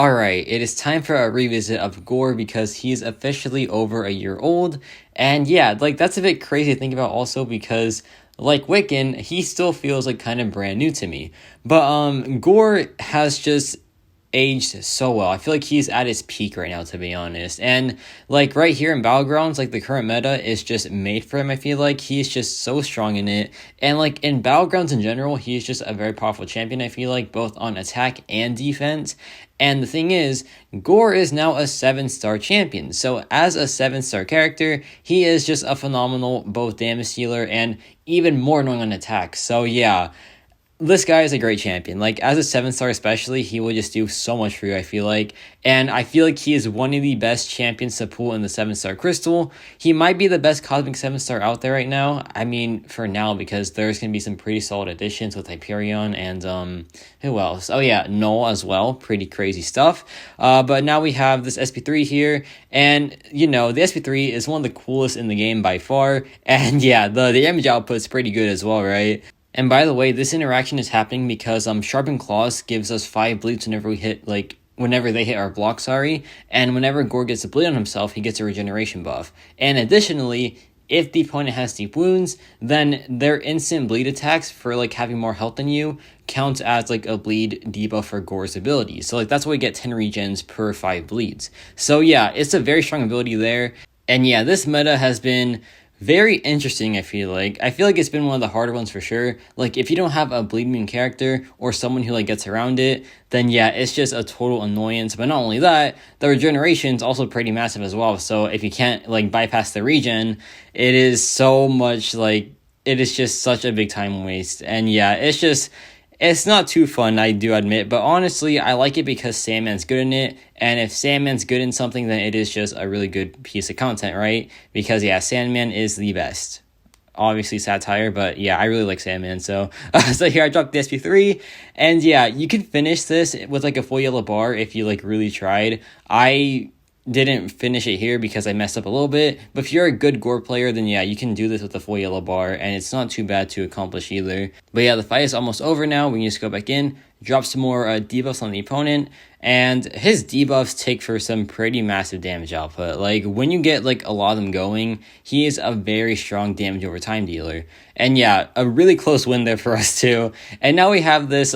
Alright, it is time for a revisit of Gorr because he's officially over a year old. And yeah, like that's a bit crazy to think about also because like Wiccan, he still feels like kind of brand new to me. But Gorr has just aged so well. I feel like he's at his peak right now, to be honest. And like right here in Battlegrounds, like the current meta is just made for him. I feel like he's just so strong in it. And like in Battlegrounds in general, he's just a very powerful champion, I feel like, both on attack and defense. And the thing is, Gorr is now a 7-star champion. So as a 7-star character, he is just a phenomenal both damage dealer and even more annoying on attack. So yeah, this guy is a great champion. Like, as a 7-star especially, he will just do so much for you, I feel like. And I feel like he is one of the best champions to pull in the 7-star crystal. He might be the best cosmic 7-star out there right now. I mean, for now, because there's going to be some pretty solid additions with Hyperion and, who else? Oh yeah, Null as well. Pretty crazy stuff. But now we have this SP3 here. And, you know, the SP3 is one of the coolest in the game by far. And yeah, the damage output is pretty good as well, right? And by the way, this interaction is happening because Sharpened Claws gives us 5 bleeds whenever we hit, like, whenever they hit our block, and whenever Gorr gets a bleed on himself, he gets a regeneration buff. And additionally, if the opponent has deep wounds, then their instant bleed attacks for, like, having more health than you counts as, like, a bleed debuff for Gorr's ability. So, like, that's why we get 10 regens per 5 bleeds. So, yeah, it's a very strong ability there. And, yeah, this meta has been very interesting, I feel like. I feel like it's been one of the harder ones for sure. Like, if you don't have a bleed immune character or someone who, like, gets around it, then yeah, it's just a total annoyance. But not only that, the regeneration's also pretty massive as well. So if you can't, like, bypass the regen, it is so much, like, it is just such a big time waste. And yeah, it's not too fun, I do admit, but honestly, I like it because Sandman's good in it, and if Sandman's good in something, then it is just a really good piece of content, right? Because, yeah, Sandman is the best. Obviously satire, but yeah, I really like Sandman, so so here I dropped the SP3, and yeah, you can finish this with, like, a full yellow bar if you, like, really tried. I didn't finish it here because I messed up a little bit, but if you're a good Gorr player, then yeah, you can do this with a full yellow bar, and it's not too bad to accomplish either. But yeah, the fight is almost over now. We can just go back in, drop some more debuffs on the opponent, and his debuffs take for some pretty massive damage output. Like, when you get, like, a lot of them going, he is a very strong damage over time dealer. And yeah, a really close win there for us too. And now we have this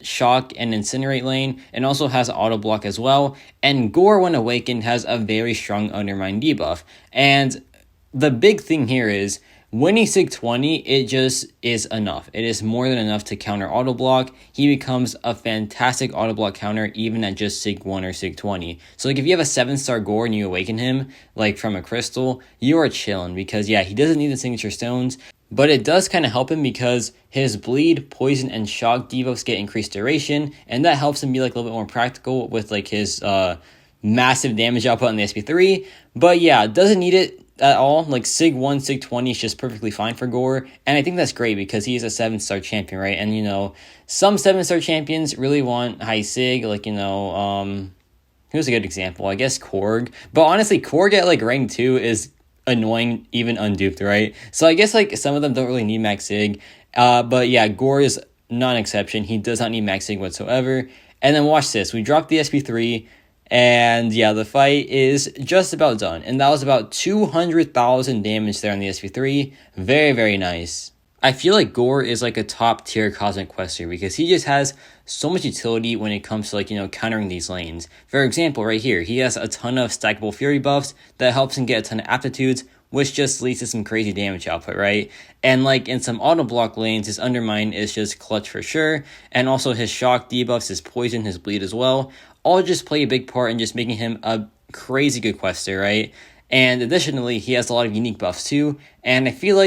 Shock and Incinerate lane, and also has auto block as well. And Gorr, when awakened, has a very strong Undermine debuff. And the big thing here is, when he's Sig 20, it just is enough. It is more than enough to counter auto block. He becomes a fantastic auto block counter even at just Sig 1 or Sig 20. So, like, if you have a 7-star Gorr and you awaken him, like, from a crystal, you are chilling because, yeah, he doesn't need the signature stones. But it does kind of help him because his bleed, poison, and shock debuffs get increased duration, and that helps him be, like, a little bit more practical with, like, his massive damage output on the SP3. But yeah, doesn't need it at all. Like, Sig 1, Sig 20 is just perfectly fine for Gorr, and I think that's great because he's a 7-star champion, right? And, you know, some 7-star champions really want high Sig, like, you know, who's a good example? I guess Korg. But honestly, Korg at, like, rank 2 is annoying, even unduped, right? So I guess, like, some of them don't really need max sig, but yeah, Gorr is not an exception. He does not need max sig whatsoever. And then watch this, we dropped the SP3, and yeah, the fight is just about done, and that was about 200,000 damage there on the SP3. Very, very nice. I feel like Gorr is, like, a top tier cosmic quester because he just has so much utility when it comes to, like, you know, countering these lanes. For example, right here, he has a ton of stackable fury buffs that helps him get a ton of aptitudes, which just leads to some crazy damage output, right? And, like, in some auto block lanes, his Undermine is just clutch for sure, and also his shock debuffs, his poison, his bleed as well, all just play a big part in just making him a crazy good quester, right? And additionally, he has a lot of unique buffs too, and I feel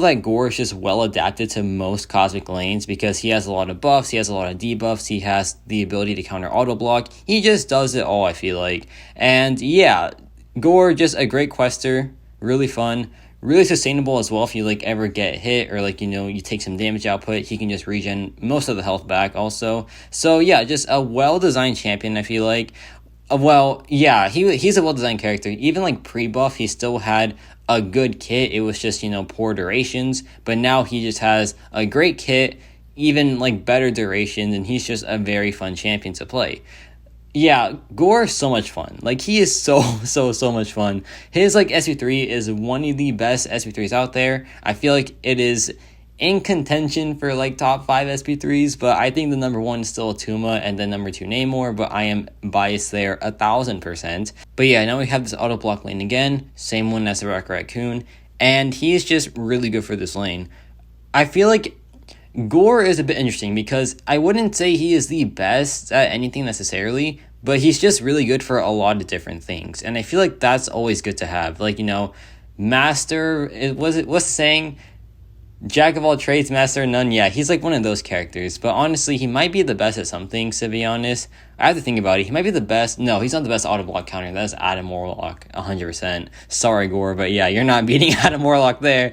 that Gorr is just well adapted to most cosmic lanes because he has a lot of buffs, he has a lot of debuffs, he has the ability to counter auto block. He just does it all, I feel like. And yeah, Gorr, just a great quester, really fun, really sustainable as well. If you, like, ever get hit or, like, you know, you take some damage output, he can just regen most of the health back also. So yeah, just a well-designed champion, I feel like. Well, yeah, he's a well-designed character. Even, like, pre-buff, he still had a good kit. It was just, you know, poor durations. But now he just has a great kit, even, like, better durations, and he's just a very fun champion to play. Yeah, Gorr is so much fun. Like, he is so, so much fun. His, like, SP3 is one of the best SP3s out there. I feel like it is in contention for, like, top 5 SP3s, but I think the number 1 is still Tuma, and then number 2 Namor, but I am biased there 1000%. But yeah, now we have this auto block lane again, same one as the Rocket Raccoon, and he's just really good for this lane. I feel like Gorr is a bit interesting because I wouldn't say he is the best at anything necessarily, but he's just really good for a lot of different things. And I feel like that's always good to have. Like, master, what's the saying? Jack of all trades, master of none. Yeah, he's like one of those characters. But honestly, he might be the best at some things, to be honest. I have to think about it. He might be the best. No, he's not the best auto block counter. That's Adam Warlock, 100%. Sorry, Gorr, but yeah, you're not beating Adam Warlock there.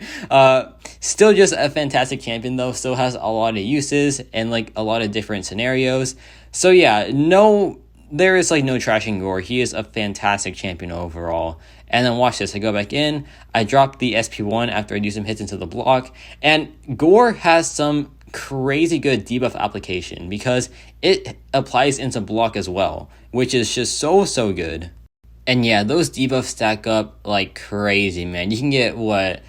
Still just a fantastic champion, though. Still has a lot of uses and like a lot of different scenarios. So yeah, there is like no trashing Gorr. He is a fantastic champion overall. And then watch this. I go back in. I drop the SP1 after I do some hits into the block. And Gorr has some crazy good debuff application because it applies into block as well, which is just so good. And yeah, those debuffs stack up like crazy, man. You can get what?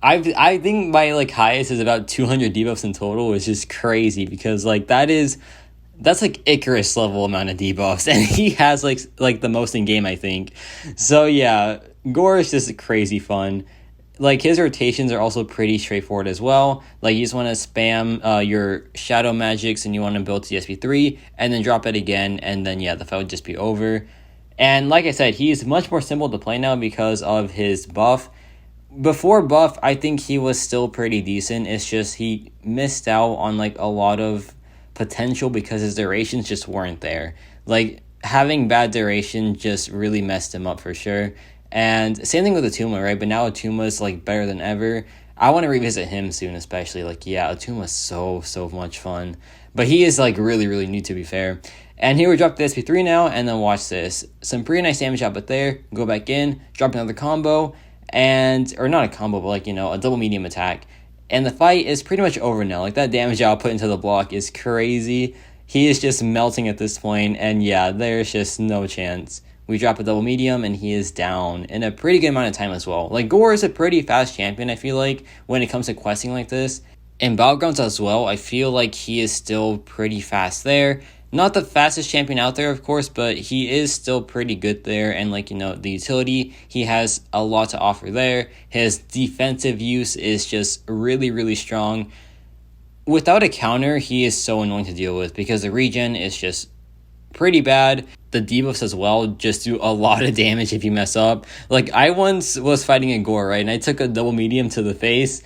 I think my like highest is about 200 debuffs in total, which is crazy because like that's like Icarus level amount of debuffs, and he has like the most in game, I think. So yeah, Gorr is just crazy fun. Like, his rotations are also pretty straightforward as well. Like, you just want to spam your shadow magics and you want to build to the SP3 and then drop it again, and then yeah, the fight would just be over. And like I said, he's much more simple to play now because of his buff. Before buff, I think he was still pretty decent. It's just he missed out on like a lot of potential because his durations just weren't there. Like, having bad duration just really messed him up for sure. And same thing with Atuma, right? But now Atuma's like better than ever. I want to revisit him soon, especially. Like, yeah, Atuma's so much fun. But he is like really new, to be fair. And here we drop the SP3 now, and then watch this. Some pretty nice damage output there. Go back in, drop another combo, or not a combo, but like, a double medium attack. And the fight is pretty much over now. Like, that damage output into the block is crazy. He is just melting at this point, and yeah, there's just no chance. We drop a double medium, and he is down in a pretty good amount of time as well. Like, Gorr is a pretty fast champion, I feel like, when it comes to questing like this. In Battlegrounds as well, I feel like he is still pretty fast there. Not the fastest champion out there, of course, but he is still pretty good there. And like, the utility, he has a lot to offer there. His defensive use is just really strong. Without a counter, he is so annoying to deal with because the regen is just pretty bad. The debuffs as well just do a lot of damage if you mess up. Like, I once was fighting a Gorr, right? And I took a double medium to the face.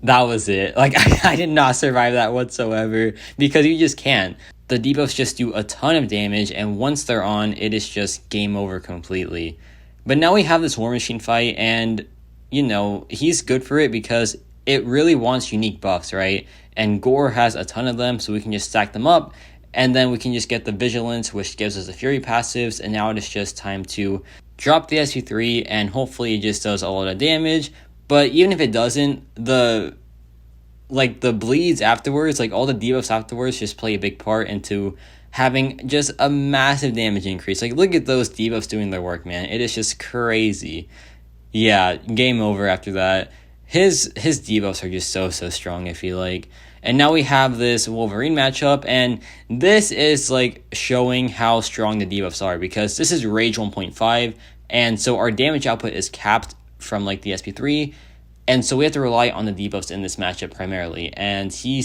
That was it. Like, I did not survive that whatsoever because you just can't. The debuffs just do a ton of damage, and once they're on, it is just game over completely. But now we have this War Machine fight, and, he's good for it because it really wants unique buffs, right? And Gorr has a ton of them, so we can just stack them up, and then we can just get the Vigilance, which gives us the Fury passives, and now it is just time to drop the SP3, and hopefully it just does a lot of damage. But even if it doesn't, the bleeds afterwards, like all the debuffs afterwards just play a big part into having just a massive damage increase. Like, look at those debuffs doing their work, man. It is just crazy. Yeah, game over after that. His debuffs are just so strong, I feel like. And now we have this Wolverine matchup, and this is like showing how strong the debuffs are because this is Rage 1.5, and so our damage output is capped from like the SP3. And so we have to rely on the debuffs in this matchup primarily. And he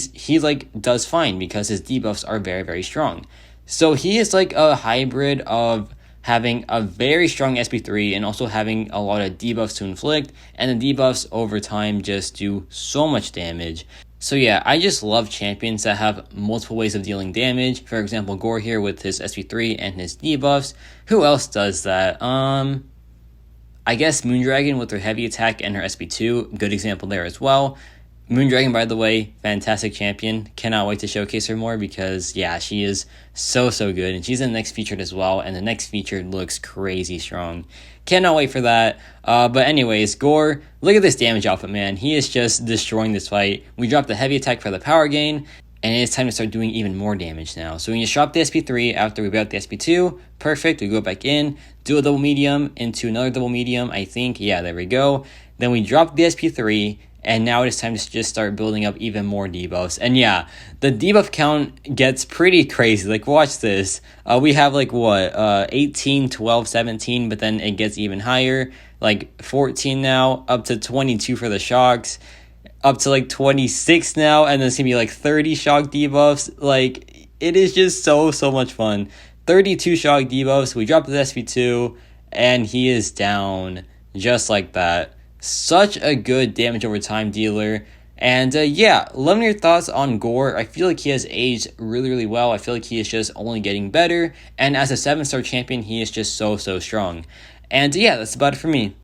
does fine because his debuffs are very strong. So he is like a hybrid of having a very strong SP3 and also having a lot of debuffs to inflict. And the debuffs over time just do so much damage. So yeah, I just love champions that have multiple ways of dealing damage. For example, Gorr here with his SP3 and his debuffs. Who else does that? I guess Moondragon with her heavy attack and her SP2, good example there as well. Moondragon, by the way, fantastic champion. Cannot wait to showcase her more because, yeah, she is so good. And she's in the next featured as well, and the next featured looks crazy strong. Cannot wait for that. But anyways, Gorr, look at this damage output, man. He is just destroying this fight. We dropped the heavy attack for the power gain, and it's time to start doing even more damage now. So we just drop the SP3 after we got the SP2. Perfect. We go back in, do a double medium into another double medium, I think. Yeah, there we go. Then we drop the SP3, and now it's time to just start building up even more debuffs. And yeah, the debuff count gets pretty crazy. Like, watch this. We have like what, 18, 12, 17, but then it gets even higher. Like 14 now, up to 22 for the shocks, up to like 26 now, and then it's gonna be like 30 shock debuffs. Like, it is just so much fun. 32 shock debuffs. We drop the SP2, and he is down just like that. Such a good damage over time dealer. And yeah, let me know your thoughts on Gorr. I feel like he has aged really well. I feel like he is just only getting better, and as a 7-star champion, he is just so strong. And yeah, that's about it for me.